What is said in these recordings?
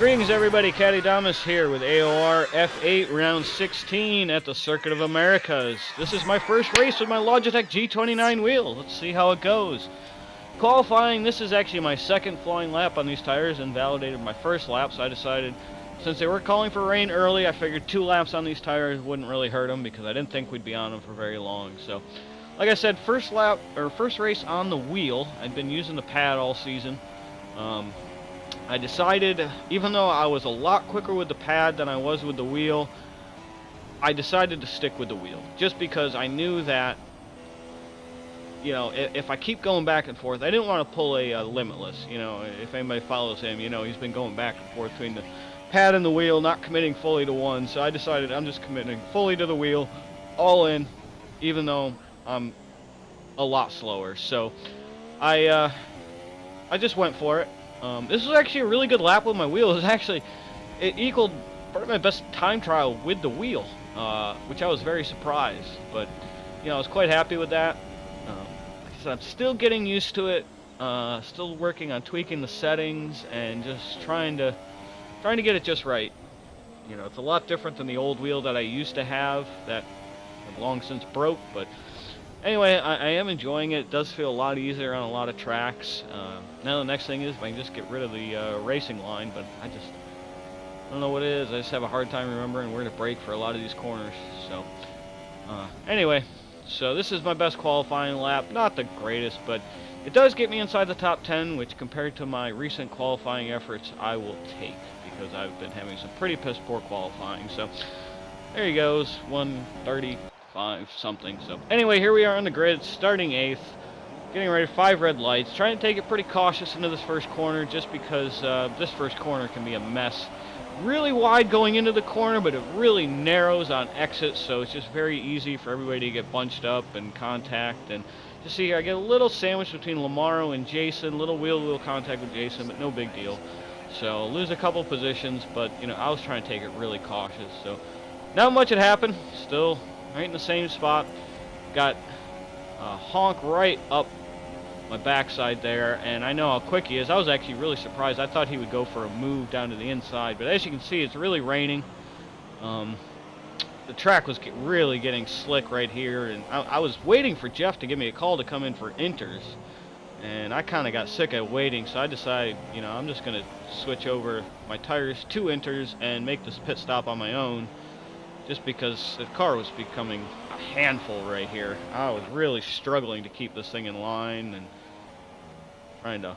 Greetings everybody, Caddy Damas here with AOR F8 round 16 at the Circuit of Americas. This is my first race with my Logitech G29 wheel. Let's see how it goes. Qualifying, this is actually my second flying lap on these tires and validated my first lap, so I decided, since they were calling for rain early, I figured 2 laps on these tires wouldn't really hurt them because I didn't think we'd be on them for very long. So, like I said, first race on the wheel. I'd been using the pad all season. I decided, even though I was a lot quicker with the pad than I was with the wheel, I decided to stick with the wheel. Just because I knew that, you know, if I keep going back and forth, I didn't want to pull a Limitless. You know, if anybody follows him, you know, he's been going back and forth between the pad and the wheel, not committing fully to one. So I decided I'm just committing fully to the wheel, all in, even though I'm a lot slower. So I just went for it. This was actually a really good lap with my wheel. It equaled part of my best time trial with the wheel, which I was very surprised. But, you know, I was quite happy with that. Like I said, I'm still getting used to it. Still working on tweaking the settings and just trying to get it just right. You know, it's a lot different than the old wheel that I used to have that I've long since broke. But anyway, I am enjoying it. It does feel a lot easier on a lot of tracks. Now the next thing is if I can just get rid of the racing line, but I don't know what it is. I just have a hard time remembering where to brake for a lot of these corners. So anyway, so this is my best qualifying lap. Not the greatest, but it does get me inside the top 10, which compared to my recent qualifying efforts, I will take, because I've been having some pretty piss poor qualifying. So there he goes, 135 something. So anyway, here we are on the grid, starting 8th, getting ready, 5 red lights, trying to take it pretty cautious into this first corner, just because this first corner can be a mess. Really wide going into the corner, but it really narrows on exit, so it's just very easy for everybody to get bunched up and contact. And just see here, I get a little sandwich between Lamaro and Jason, little wheel-to-wheel contact with Jason, but no big deal. So lose a couple positions, but you know, I was trying to take it really cautious. So not much had happened, still right in the same spot. Got a honk right up my backside there, and I know how quick he is. I was actually really surprised. I thought he would go for a move down to the inside, but as you can see, it's really raining. The track was really getting slick right here, and I was waiting for Jeff to give me a call to come in for inters, and I kind of got sick of waiting, so I decided, you know, I'm just going to switch over my tires to inters and make this pit stop on my own, just because the car was becoming a handful right here. I was really struggling to keep this thing in line and trying to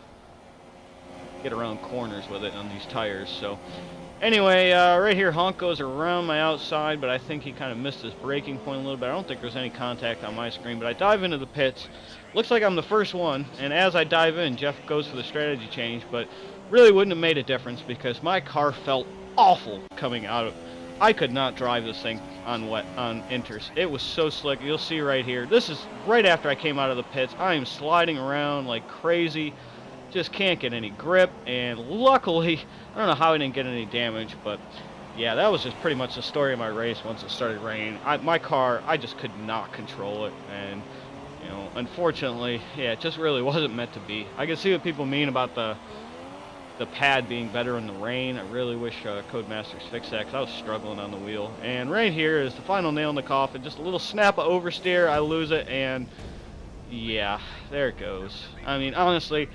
get around corners with it on these tires. So anyway, right here honk goes around my outside, but I think he kind of missed his braking point a little bit. I don't think there's any contact on my screen, but I dive into the pits. Looks like I'm the first one, and as I dive in, Jeff goes for the strategy change, but really wouldn't have made a difference because my car felt awful coming out of. I could not drive this thing on inters. It was so slick. You'll see right here. This is right after I came out of the pits. I am sliding around like crazy. Just can't get any grip. And luckily, I don't know how I didn't get any damage, but yeah, that was just pretty much the story of my race once it started raining. My car, I just could not control it. And, you know, unfortunately, yeah, it just really wasn't meant to be. I can see what people mean about the pad being better in the rain. I really wish Codemasters fixed that because I was struggling on the wheel. And right here is the final nail in the coffin. Just a little snap of oversteer, I lose it, and yeah, there it goes. I mean, honestly,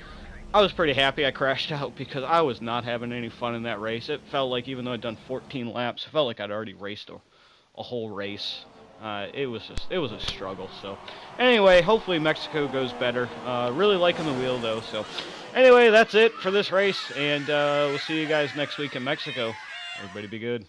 I was pretty happy I crashed out because I was not having any fun in that race. It felt like, even though I'd done 14 laps, it felt like I'd already raced a whole race. It was a struggle. So anyway, hopefully Mexico goes better. Really liking the wheel though. So anyway, that's it for this race, and we'll see you guys next week in Mexico. Everybody be good.